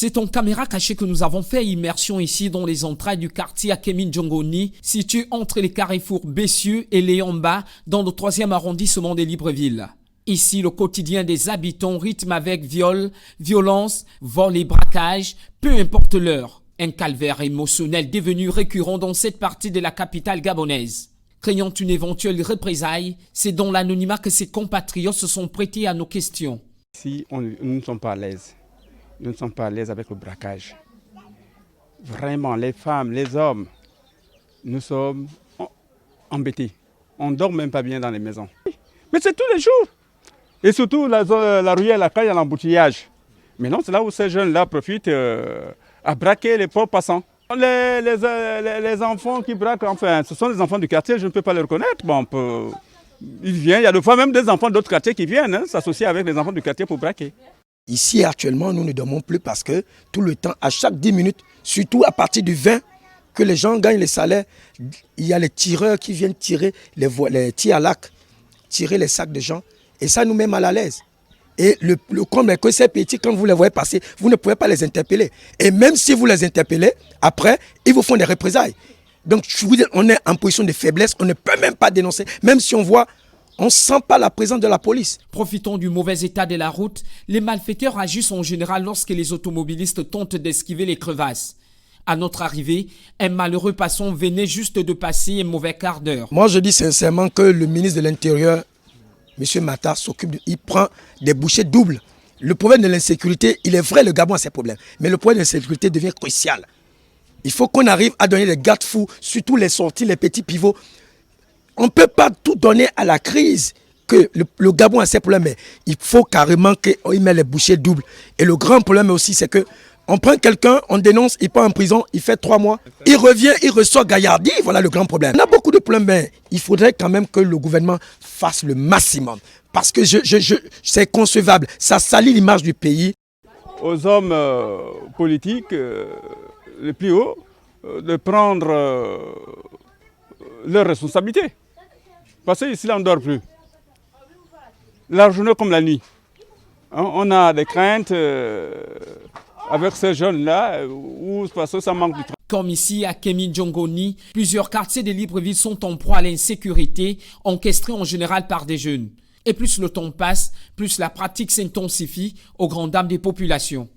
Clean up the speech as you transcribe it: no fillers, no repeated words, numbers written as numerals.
C'est en caméra cachée que nous avons fait immersion ici dans les entrailles du quartier Akemi Njongoni, situé entre les carrefours Bessieux et Léomba, dans le 3e arrondissement de Libreville. Ici, le quotidien des habitants rythme avec viol, violence, vol et braquage, peu importe l'heure. Un calvaire émotionnel devenu récurrent dans cette partie de la capitale gabonaise. Craignant une éventuelle représaille, c'est dans l'anonymat que ses compatriotes se sont prêtés à nos questions. Ici, nous ne sommes pas à l'aise. Nous ne sommes pas à l'aise avec le braquage. Vraiment, les femmes, les hommes, nous sommes embêtés. On ne dort même pas bien dans les maisons. Mais c'est tous les jours. Et surtout, la ruelle, il y a l'embouteillage. Mais non, c'est là où ces jeunes-là profitent à braquer les pauvres passants. Les enfants qui braquent, enfin, ce sont les enfants du quartier, je ne peux pas les reconnaître. Bon, ils viennent, il y a des fois même des enfants d'autres quartiers qui viennent s'associer avec les enfants du quartier pour braquer. Ici, actuellement, nous ne dormons plus parce que tout le temps, à chaque 10 minutes, surtout à partir du 20, que les gens gagnent les salaires, il y a les tireurs qui viennent tirer les tirs à l'arc, tirer les sacs de gens. Et ça nous met mal à l'aise. Et le comble est que ces petits, quand vous les voyez passer, vous ne pouvez pas les interpeller. Et même si vous les interpellez, après, ils vous font des représailles. Donc, je vous dis, on est en position de faiblesse, on ne peut même pas dénoncer. Même si on voit, on ne sent pas la présence de la police. Profitant du mauvais état de la route, les malfaiteurs agissent en général lorsque les automobilistes tentent d'esquiver les crevasses. À notre arrivée, un malheureux passant venait juste de passer un mauvais quart d'heure. Moi, je dis sincèrement que le ministre de l'Intérieur, M. Matar, il prend des bouchées doubles. Le problème de l'insécurité, il est vrai, le Gabon a ses problèmes. Mais le problème de l'insécurité devient crucial. Il faut qu'on arrive à donner des garde-fous, surtout les sorties, les petits pivots. On ne peut pas tout donner à la crise, que le Gabon a ses problèmes, mais il faut carrément qu'il mette les bouchées doubles. Et le grand problème aussi, c'est que on prend quelqu'un, on dénonce, il part en prison, il fait 3 mois, il revient, il ressort gaillardi, voilà le grand problème. On a beaucoup de problèmes, mais il faudrait quand même que le gouvernement fasse le maximum. Parce que c'est concevable, ça salit l'image du pays. Aux hommes politiques, les plus hauts, de prendre leurs responsabilités. Parce qu'ici, là, on ne dort plus. La journée comme la nuit. On a des craintes avec ces jeunes-là, parce que ça manque du temps. Comme ici à Akemi Njongoni, plusieurs quartiers de Libreville sont en proie à l'insécurité, encastrés en général par des jeunes. Et plus le temps passe, plus la pratique s'intensifie aux grandes dames des populations.